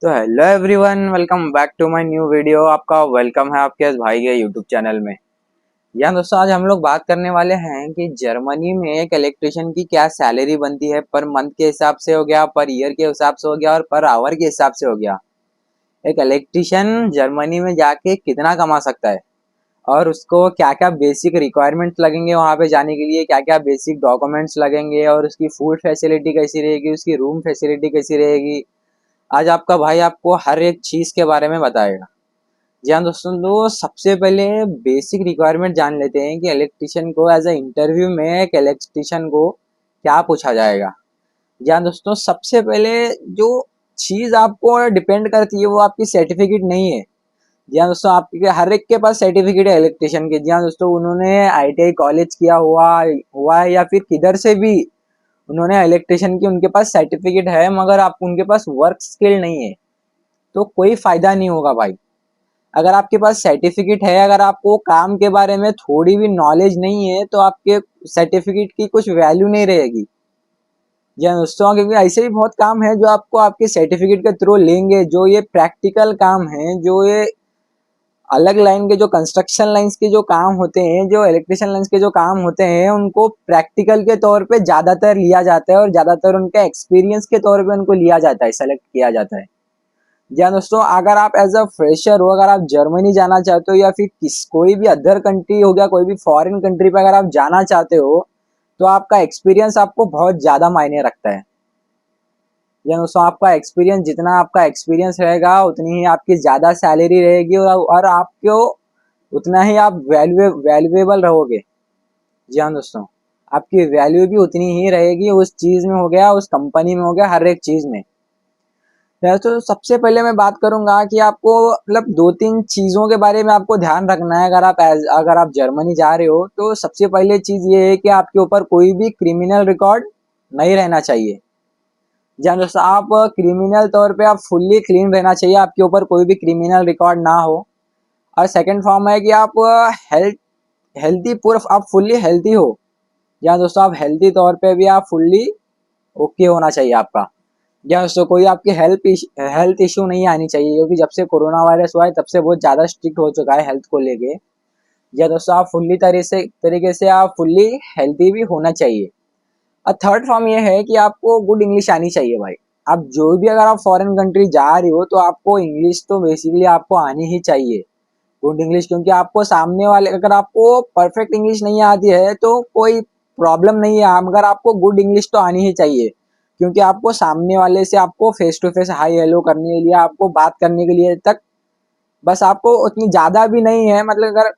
तो hello everyone, welcome back to my new video. आपका welcome है आपके इस भाई के यूट्यूब चैनल में। यार दोस्तों, आज हम लोग बात करने वाले हैं कि जर्मनी में एक इलेक्ट्रिशियन की क्या सैलरी बनती है। पर मंथ के हिसाब से हो गया, पर ईयर के हिसाब से हो गया और पर आवर के हिसाब से हो गया। एक इलेक्ट्रिशियन जर्मनी में जाके कितना कमा सकता है और उसको क्या क्या बेसिक रिक्वायरमेंट्स लगेंगे वहाँ पे जाने के लिए, क्या क्या बेसिक डॉक्यूमेंट्स लगेंगे और उसकी फूड फैसिलिटी कैसी रहेगी, उसकी रूम फैसिलिटी कैसी रहेगी। आज आपका भाई आपको हर एक चीज़ के बारे में बताएगा। जी हाँ दोस्तों, तो सबसे पहले बेसिक रिक्वायरमेंट जान लेते हैं कि इलेक्ट्रिशियन को एज अ इंटरव्यू में एक इलेक्ट्रिशियन को क्या पूछा जाएगा। जी हाँ दोस्तों, सबसे पहले जो चीज़ आपको डिपेंड करती है वो आपकी सर्टिफिकेट नहीं है। जी हाँ दोस्तों, आपके हर एक के पास सर्टिफिकेट है इलेक्ट्रिशियन के। जी हाँ दोस्तों, उन्होंने आईटीआई कॉलेज किया हुआ है या फिर किधर से भी उन्होंने इलेक्ट्रिशियन की उनके पास सर्टिफिकेट है, मगर आप उनके पास वर्क स्किल नहीं है तो कोई फायदा नहीं होगा भाई। अगर आपके पास सर्टिफिकेट है, अगर आपको काम के बारे में थोड़ी भी नॉलेज नहीं है तो आपके सर्टिफिकेट की कुछ वैल्यू नहीं रहेगी। जी हाँ दोस्तों, क्योंकि ऐसे भी बहुत काम है जो आपको आपके सर्टिफिकेट के थ्रू लेंगे, जो ये प्रैक्टिकल काम है, जो ये अलग लाइन के जो कंस्ट्रक्शन लाइंस के जो काम होते हैं, जो इलेक्ट्रिशियन लाइंस के जो काम होते हैं, उनको प्रैक्टिकल के तौर पे ज्यादातर लिया जाता है और ज्यादातर उनके एक्सपीरियंस के तौर पे उनको लिया जाता है, सेलेक्ट किया जाता है। जी हाँ दोस्तों, अगर आप एज अ फ्रेशर हो, अगर आप जर्मनी जाना चाहते हो या फिर कोई भी अदर कंट्री हो गया, कोई भी फॉरेन कंट्री पे अगर आप जाना चाहते हो तो आपका एक्सपीरियंस आपको बहुत ज्यादा मायने रखता है। जी हाँ दोस्तों, आपका एक्सपीरियंस, जितना आपका एक्सपीरियंस रहेगा उतनी ही आपकी ज्यादा सैलरी रहेगी और आपको उतना ही आप वैल्यूएबल रहोगे। जी हाँ दोस्तों, आपकी वैल्यू भी उतनी ही रहेगी उस चीज में हो गया, उस कंपनी में हो गया, हर एक चीज में। तो सबसे पहले मैं बात करूंगा कि आपको मतलब दो तीन चीजों के बारे में आपको ध्यान रखना है। अगर आप जर्मनी जा रहे हो तो सबसे पहले चीज ये है कि आपके ऊपर कोई भी क्रिमिनल रिकॉर्ड नहीं रहना चाहिए। जहाँ दोस्तों, आप क्रिमिनल तौर पे आप फुल्ली क्लीन रहना चाहिए, आपके ऊपर कोई भी क्रिमिनल रिकॉर्ड ना हो। और सेकंड फॉर्म है कि आप हेल्थ हेल्थी पूरा आप फुल्ली हेल्थी हो। जहाँ दोस्तों, आप हेल्थी तौर पे भी आप फुल्ली ओके होना चाहिए आपका। या दोस्तों, कोई आपकी हेल्थ इशू नहीं आनी चाहिए, क्योंकि जब से कोरोना वायरस हुआ है तब से बहुत ज़्यादा स्ट्रिक्ट हो चुका है हेल्थ को लेके। या दोस्तों, आप फुल्ली तरीके से आप फुल्ली हेल्थी भी होना चाहिए। और थर्ड फॉर्म ये है कि आपको गुड इंग्लिश आनी चाहिए भाई। आप जो भी अगर आप फॉरेन कंट्री जा रहे हो तो आपको इंग्लिश तो बेसिकली आपको आनी ही चाहिए, गुड इंग्लिश। क्योंकि आपको सामने वाले, अगर आपको परफेक्ट इंग्लिश नहीं आती है तो कोई प्रॉब्लम नहीं है, मगर आपको गुड इंग्लिश तो आनी ही चाहिए। क्योंकि आपको सामने वाले से आपको face to face hi hello करने के लिए, आपको बात करने के लिए तक बस आपको उतनी ज़्यादा भी नहीं है, मतलब अगर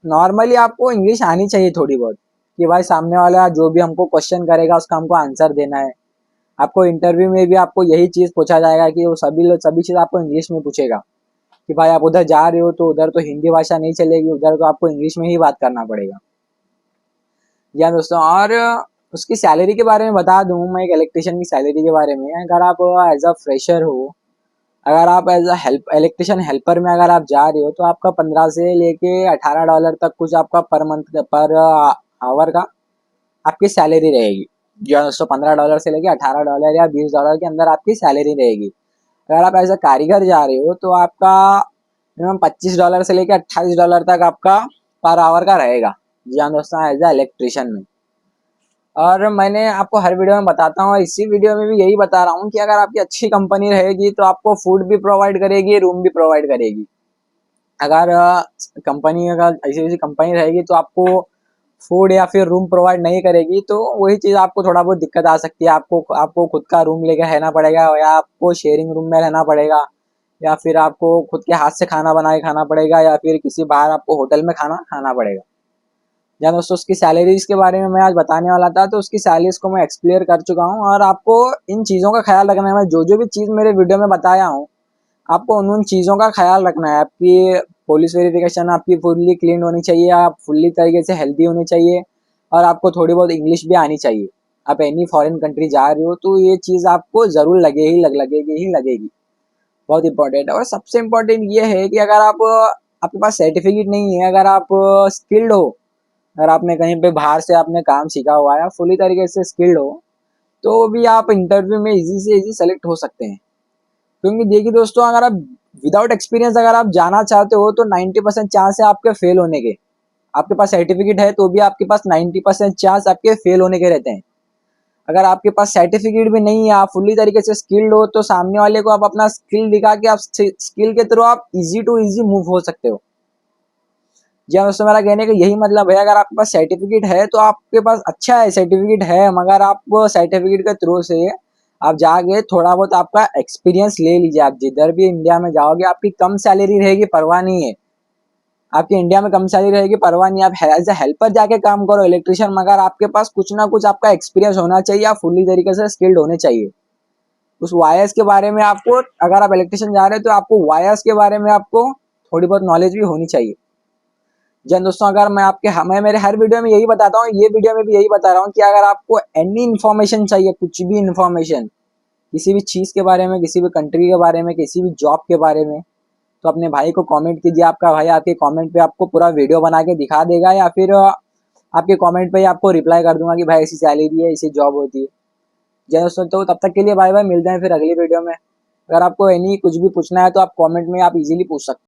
नॉर्मली आपको इंग्लिश आनी चाहिए थोड़ी बहुत, कि भाई सामने वाला जो भी हमको क्वेश्चन करेगा उसका हमको आंसर देना है। आपको इंटरव्यू में भी आपको यही चीज़ पूछा जाएगा कि वो सभी चीज़ आपको इंग्लिश में पूछेगा, कि भाई आप उधर जा रहे हो तो उधर तो हिंदी भाषा नहीं चलेगी, उधर तो आपको इंग्लिश में ही बात करना पड़ेगा। या दोस्तों, और उसकी सैलरी के बारे में बता दूं मैं, एक इलेक्ट्रिशियन की सैलरी के बारे में। अगर आप एज अ फ्रेशर हो, अगर आप as a help electrician helper में अगर आप जा रहे हो तो आपका 15 से लेके $18 तक कुछ आपका पर मंथ पर आवर का आपकी सैलरी रहेगी। या दोस्तों, $15 से लेके $18 या $20 के अंदर आपकी सैलरी रहेगी। अगर आप एज अ कारीगर जा रहे हो तो आपका मिनिमम $25 से लेके $28 तक आपका पर आवर का रहेगा। जी हाँ दोस्तों, एज अ इलेक्ट्रिशियन में। और मैंने आपको हर वीडियो में बताता हूँ, इसी वीडियो में भी यही बता रहा हूँ कि अगर आपकी अच्छी कंपनी रहेगी तो आपको फूड भी प्रोवाइड करेगी, रूम भी प्रोवाइड करेगी। अगर कंपनी, अगर ऐसी ऐसी कंपनी रहेगी तो आपको फूड या फिर रूम प्रोवाइड नहीं करेगी, तो वही चीज़ आपको थोड़ा बहुत दिक्कत आ सकती है। आपको आपको खुद का रूम लेके रहना पड़ेगा, या आपको शेयरिंग रूम में रहना पड़ेगा, या फिर आपको खुद के हाथ से खाना बना के खाना पड़ेगा, या फिर किसी बाहर आपको होटल में खाना खाना पड़ेगा। या दोस्तों, उसकी सैलरीज के बारे में मैं आज बताने वाला था, तो उसकी सैलरीज को मैं एक्सप्लेयर कर चुका हूँ। और आपको इन चीज़ों का ख्याल रखना है। मैं जो जो भी चीज़ मेरे वीडियो में बताया हूँ, आपको उन उन चीज़ों का ख्याल रखना है। आपकी पुलिस वेरिफिकेशन आपकी फुल्ली क्लीन होनी चाहिए, आप फुल्ली तरीके से हेल्दी होनी चाहिए, और आपको थोड़ी बहुत इंग्लिश भी आनी चाहिए। आप एनी फॉरेन कंट्री जा रहे हो तो ये चीज़ आपको ज़रूर लगेगी ही लगेगी। बहुत इंपॉर्टेंट है। और सबसे इम्पोर्टेंट ये है कि अगर आप आपके पास सर्टिफिकेट नहीं है, अगर आप स्किल्ड हो, अगर आपने कहीं पे बाहर से आपने काम सीखा हुआ है, फुली तरीके से स्किल्ड हो, तो भी आप इंटरव्यू में इजी से इजी सेलेक्ट हो सकते हैं। क्योंकि देखिए दोस्तों, अगर आप विदाउट एक्सपीरियंस अगर आप जाना चाहते हो तो 90% चांस है आपके फेल होने के। आपके पास सर्टिफिकेट है तो भी आपके पास 90% चांस आपके फेल होने के रहते हैं। अगर आपके पास सर्टिफिकेट भी नहीं है, आप फुल्ली तरीके से स्किल्ड हो, तो सामने वाले को आप अपना स्किल दिखा के आप स्किल के थ्रू आप इजी टू इजी मूव हो सकते हो। जी हाँ दोस्तों, मेरा कहने का यही मतलब है, अगर आपके पास सर्टिफिकेट है तो आपके पास अच्छा है, सर्टिफिकेट है, मगर आप सर्टिफिकेट के थ्रू से आप जाके थोड़ा बहुत आपका एक्सपीरियंस ले लीजिए। आप जिधर भी इंडिया में जाओगे आपकी कम सैलरी रहेगी, परवाह नहीं है। आपकी इंडिया में कम सैलरी रहेगी, परवाह नहीं, आप एज ए हेल्पर जाके काम करो, इलेक्ट्रिशियन, मगर आपके पास कुछ ना कुछ आपका एक्सपीरियंस होना चाहिए, आप फुल्ली तरीके से स्किल्ड होने चाहिए। उस वायर्स के बारे में आपको, अगर आप इलेक्ट्रिशियन जा रहे हो तो आपको वायर्स के बारे में आपको थोड़ी बहुत नॉलेज भी होनी चाहिए। जन दोस्तों, अगर मैं मेरे हर वीडियो में यही बताता हूँ, ये वीडियो में भी यही बता रहा हूँ कि अगर आपको एनी इन्फॉर्मेशन चाहिए, कुछ भी इन्फॉर्मेशन किसी भी चीज के बारे में, किसी भी कंट्री के बारे में, किसी भी जॉब के बारे में, तो अपने भाई को कमेंट कीजिए। आपका भाई आपके कमेंट पे आपको पूरा वीडियो बना के दिखा देगा, या फिर आपके कमेंट पे ही आपको रिप्लाई कर दूंगा कि भाई ऐसी सैलरी है, ऐसी जॉब होती है। जय दोस्तों, तो तब तक के लिए बाय बाय, मिलते हैं फिर अगली वीडियो में। अगर आपको एनी कुछ भी पूछना है तो आप कमेंट में आप इजीली पूछ सकते हैं।